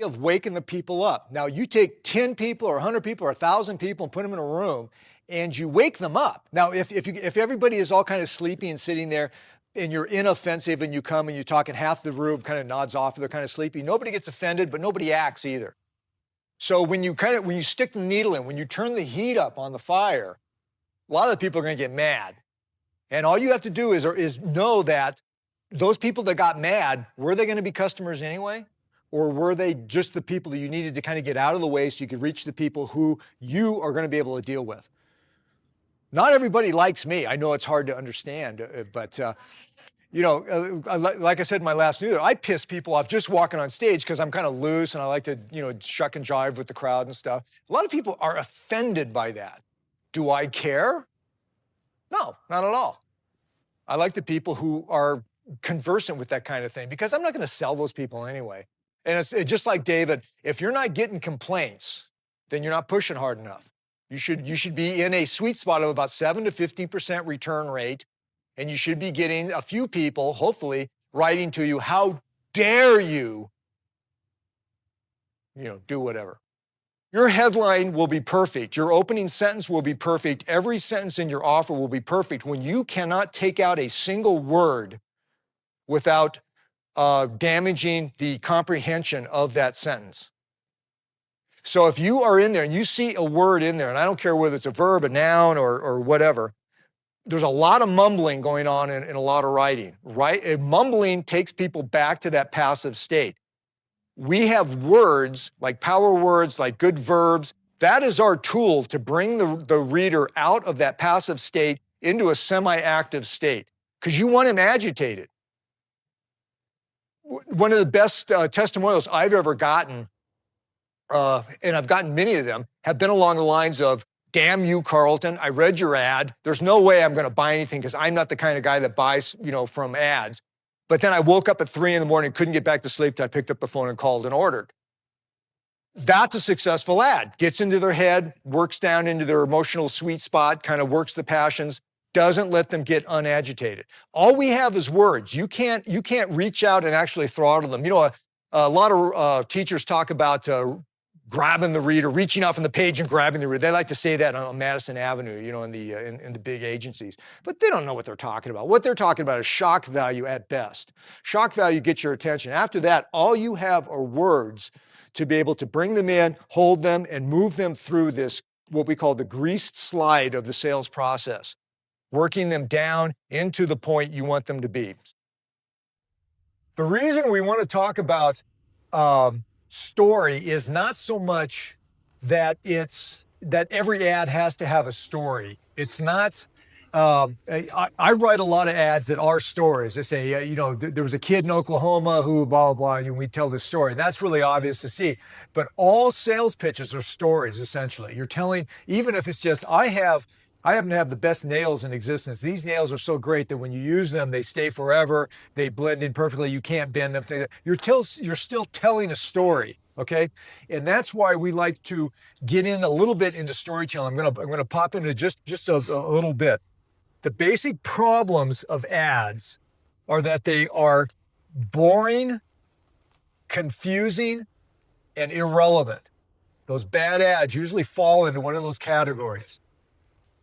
of waking the people up. Now, you take 10 people or 100 people or 1,000 people and put them in a room and you wake them up. Now, if everybody is all kind of sleepy and sitting there and you're inoffensive and you come and you talk and half the room kind of nods off, they're kind of sleepy, nobody gets offended, but nobody acts either. So when you stick the needle in, when you turn the heat up on the fire, a lot of the people are going to get mad. And all you have to do is know that those people that got mad, were they going to be customers anyway? Or were they just the people that you needed to kind of get out of the way so you could reach the people who you are going to be able to deal with? Not everybody likes me. I know it's hard to understand, but like I said in my last newsletter, I piss people off just walking on stage because I'm kind of loose and I like to, shuck and jive with the crowd and stuff. A lot of people are offended by that. Do I care? No, not at all. I like the people who are conversant with that kind of thing because I'm not going to sell those people anyway. And it's just like David, if you're not getting complaints, then you're not pushing hard enough. You should be in a sweet spot of about 7 to 50% return rate, and you should be getting a few people, hopefully, writing to you, how dare you, do whatever. Your headline will be perfect. Your opening sentence will be perfect. Every sentence in your offer will be perfect when you cannot take out a single word without damaging the comprehension of that sentence. So if you are in there and you see a word in there, and I don't care whether it's a verb, a noun, or whatever, there's a lot of mumbling going on in a lot of writing, right? And mumbling takes people back to that passive state. We have words, like power words, like good verbs. That is our tool to bring the reader out of that passive state into a semi-active state, because you want him agitated. One of the best testimonials I've ever gotten, and I've gotten many of them, have been along the lines of, damn you, Carlton, I read your ad. There's no way I'm going to buy anything because I'm not the kind of guy that buys, from ads. But then I woke up at 3 a.m, couldn't get back to sleep, so I picked up the phone and called and ordered. That's a successful ad. Gets into their head, works down into their emotional sweet spot, kind of works the passions, doesn't let them get unagitated. All we have is words. You can't reach out and actually throttle them. A lot of teachers talk about grabbing the reader, reaching out from the page and grabbing the reader. They like to say that on Madison Avenue, in the big agencies. But they don't know what they're talking about. What they're talking about is shock value at best. Shock value gets your attention. After that, all you have are words to be able to bring them in, hold them, and move them through this, what we call the greased slide of the sales process, working them down into the point you want them to be. The reason we want to talk about story is not so much that every ad has to have a story. It's not, I write a lot of ads that are stories. They say, there was a kid in Oklahoma who blah, blah, blah, and we tell this story. And that's really obvious to see. But all sales pitches are stories, essentially. You're telling, even if it's just, I happen to have the best nails in existence. These nails are so great that when you use them, they stay forever. They blend in perfectly. You can't bend them. You're still telling a story, okay? And that's why we like to get in a little bit into storytelling. I'm gonna pop into just a little bit. The basic problems of ads are that they are boring, confusing, and irrelevant. Those bad ads usually fall into one of those categories.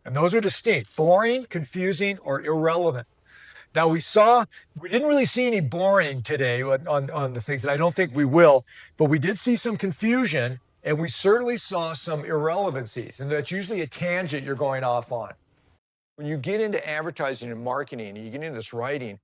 And those are distinct: boring, confusing, or irrelevant. Now we didn't really see any boring today on the things, and I don't think we will, but we did see some confusion, and we certainly saw some irrelevancies, and that's usually a tangent you're going off on. When you get into advertising and marketing, and you get into this writing,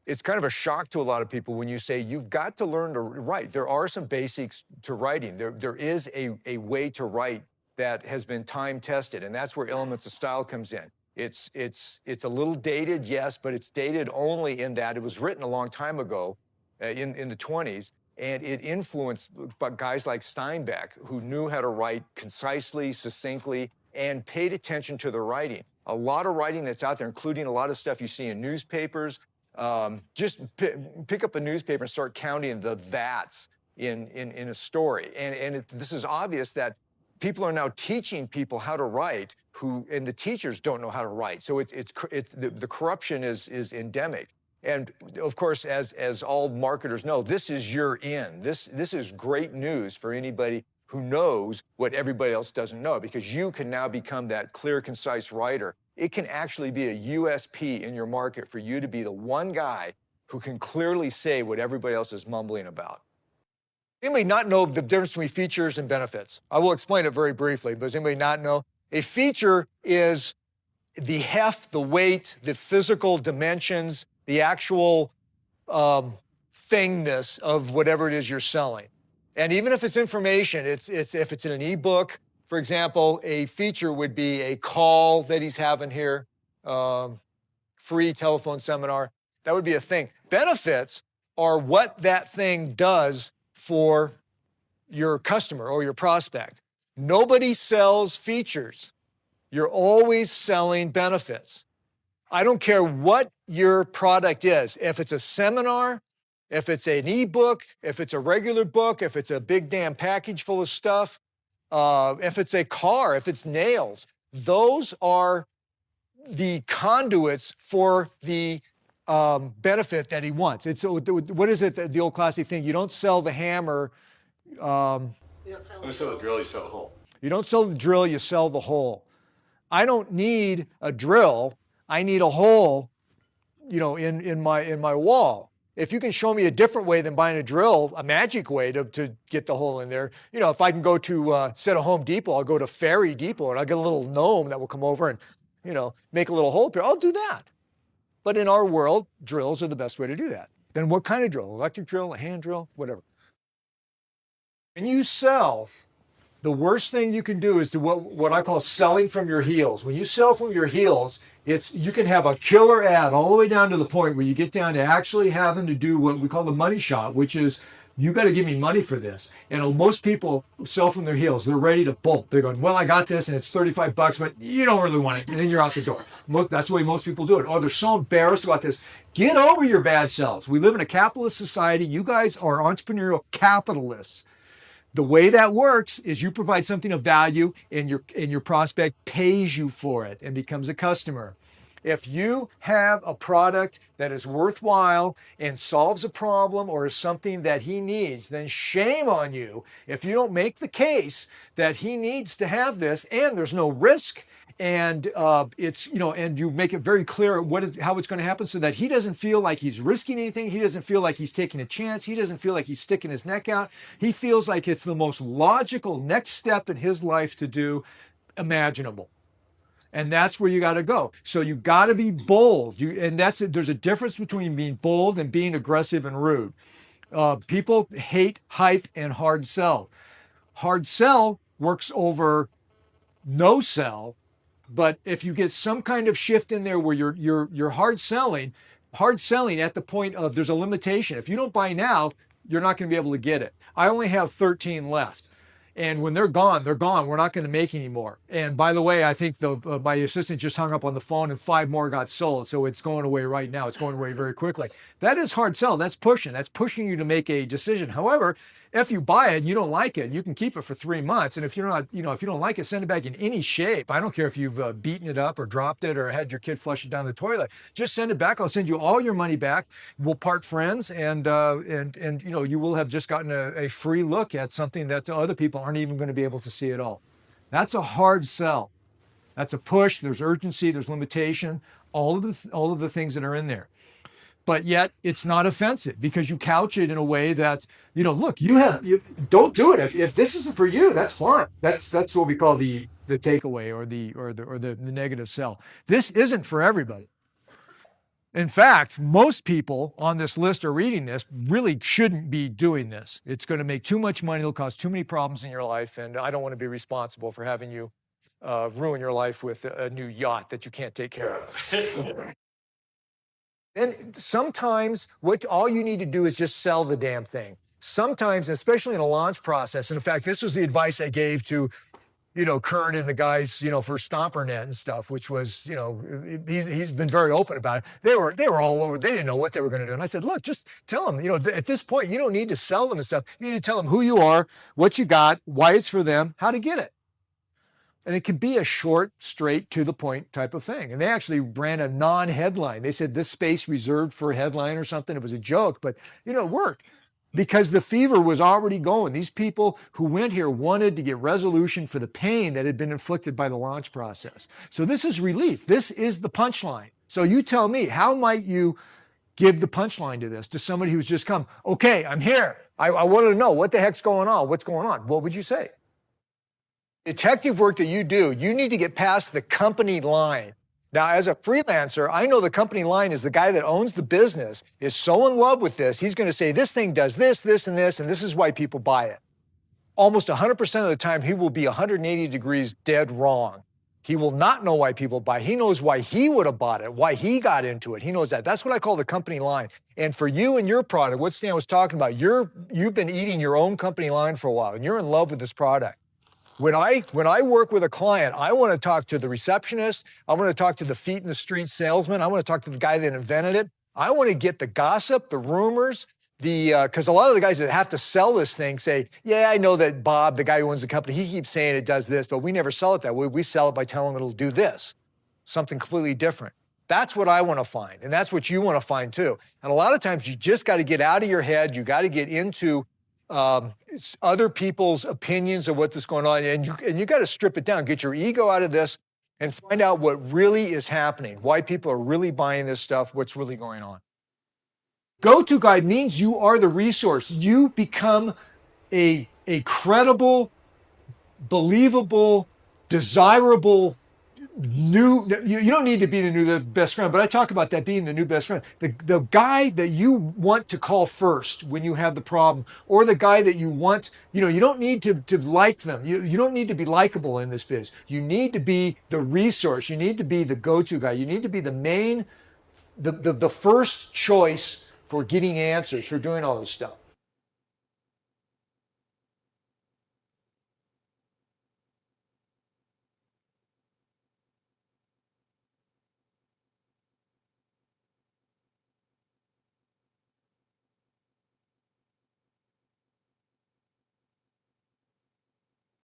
it's kind of a shock to a lot of people when you say, you've got to learn to write. There are some basics to writing. There is a way to write that has been time tested, and that's where Elements of Style comes in. It's a little dated, yes, but it's dated only in that it was written a long time ago, in the 20s, and it influenced guys like Steinbeck, who knew how to write concisely, succinctly, and paid attention to the writing. A lot of writing that's out there, including a lot of stuff you see in newspapers. Just pick up a newspaper and start counting the that's in a story, and this is obvious that people are now teaching people how to write, and the teachers don't know how to write. So the corruption is endemic. And of course, as all marketers know, this is your in. This is great news for anybody who knows what everybody else doesn't know, because you can now become that clear, concise writer. It can actually be a USP in your market for you to be the one guy who can clearly say what everybody else is mumbling about. Anybody not know the difference between features and benefits? I will explain it very briefly, but does anybody not know? A feature is the heft, the weight, the physical dimensions, the actual thingness of whatever it is you're selling. And even if it's information, if it's in an ebook, for example, a feature would be a call that he's having here, free telephone seminar. That would be a thing. Benefits are what that thing does for your customer or your prospect. Nobody sells features. You're always selling benefits. I don't care what your product is. If it's a seminar, if it's an ebook, if it's a regular book, if it's a big damn package full of stuff, if it's a car, if it's nails, those are the conduits for the benefit that he wants. It's what is it? The old classic thing. You don't sell the hammer. You don't sell the drill. You sell the hole. You don't sell the drill. You sell the hole. I don't need a drill. I need a hole, in my wall. If you can show me a different way than buying a drill, a magic way to get the hole in there, if I can go to instead of Home Depot, I'll go to Fairy Depot and I'll get a little gnome that will come over and, make a little hole here. I'll do that. But in our world, drills are the best way to do that. Then what kind of drill? Electric drill, a hand drill, whatever. When you sell, the worst thing you can do is do what I call selling from your heels. When you sell from your heels, you can have a killer ad all the way down to the point where you get down to actually having to do what we call the money shot, which is, you got to give me money for this. And most people sell from their heels. They're ready to bolt. They're going, well, I got this and it's $35, but you don't really want it. And then you're out the door. That's the way most people do it. Oh, they're so embarrassed about this. Get over your bad selves. We live in a capitalist society. You guys are entrepreneurial capitalists. The way that works is you provide something of value and your prospect pays you for it and becomes a customer. If you have a product that is worthwhile and solves a problem or is something that he needs, then shame on you if you don't make the case that he needs to have this and there's no risk and and you make it very clear how it's going to happen so that he doesn't feel like he's risking anything. He doesn't feel like he's taking a chance. He doesn't feel like he's sticking his neck out. He feels like it's the most logical next step in his life to do imaginable. And that's where you got to go. So you got to be bold. There's a difference between being bold and being aggressive and rude. People hate hype and hard sell. Hard sell works over no sell. But if you get some kind of shift in there where you're hard selling at the point of there's a limitation. If you don't buy now, you're not going to be able to get it. I only have 13 left. And when they're gone, they're gone. We're not going to make any more. And by the way, I think my assistant just hung up on the phone and 5 more got sold. So it's going away right now. It's going away very quickly. That is hard sell. That's pushing. That's pushing you to make a decision. However, if you buy it and you don't like it, you can keep it for 3 months. And if you're not, if you don't like it, send it back in any shape. I don't care if you've beaten it up or dropped it or had your kid flush it down the toilet. Just send it back. I'll send you all your money back. We'll part friends, and you will have just gotten a free look at something that other people aren't even going to be able to see at all. That's a hard sell. That's a push. There's urgency. There's limitation. All of the things that are in there. But yet it's not offensive because you couch it in a way that, look, you don't do it. If this isn't for you, that's fine. That's what we call the takeaway or the negative sell. This isn't for everybody. In fact, most people on this list are reading this really shouldn't be doing this. It's going to make too much money. It'll cause too many problems in your life. And I don't want to be responsible for having you ruin your life with a new yacht that you can't take care of. And sometimes all you need to do is just sell the damn thing. Sometimes, especially in a launch process, and in fact, this was the advice I gave to, Kurt and the guys, for StomperNet and stuff, which was, he's been very open about it. They were all over. They didn't know what they were going to do. And I said, look, just tell them, at this point, you don't need to sell them and stuff. You need to tell them who you are, what you got, why it's for them, how to get it. And it could be a short, straight, to the point type of thing. And they actually ran a non-headline. They said this space reserved for a headline or something. It was a joke, but it worked because the fever was already going. These people who went here wanted to get resolution for the pain that had been inflicted by the launch process. So this is relief. This is the punchline. So you tell me, how might you give the punchline to this, to somebody who's just come, okay, I'm here. I wanted to know what the heck's going on. What's going on? What would you say? Detective work that you do, you need to get past the company line. Now, as a freelancer, I know the company line is the guy that owns the business, is so in love with this, he's going to say, this thing does this, this, and this is why people buy it. Almost 100% of the time, he will be 180 degrees dead wrong. He will not know why people buy. He knows why he would have bought it, why he got into it. He knows that. That's what I call the company line. And for you and your product, what Stan was talking about, you've been eating your own company line for a while, and you're in love with this product. When I work with a client, I want to talk to the receptionist. I want to talk to the feet in the street salesman. I want to talk to the guy that invented it. I want to get the gossip, the rumors, because a lot of the guys that have to sell this thing say, yeah, I know that Bob, the guy who owns the company, he keeps saying it does this, but we never sell it that way. We sell it by telling it'll do this, something completely different. That's what I want to find, and that's what you want to find too. And a lot of times you just got to get out of your head. You got to get into other people's opinions of what's going on, and you got to strip it down, get your ego out of this, and find out what really is happening, why people are really buying this stuff, what's really going on. Go-to guy means you are the resource. You become a credible, believable, desirable new. You don't need to be the best friend, but I talk about that being the new best friend. The guy that you want to call first when you have the problem, or the guy that you want. You don't need to like them. You don't need to be likable in this biz. You need to be the resource. You need to be the go-to guy. You need to be the main, the first choice for getting answers, for doing all this stuff.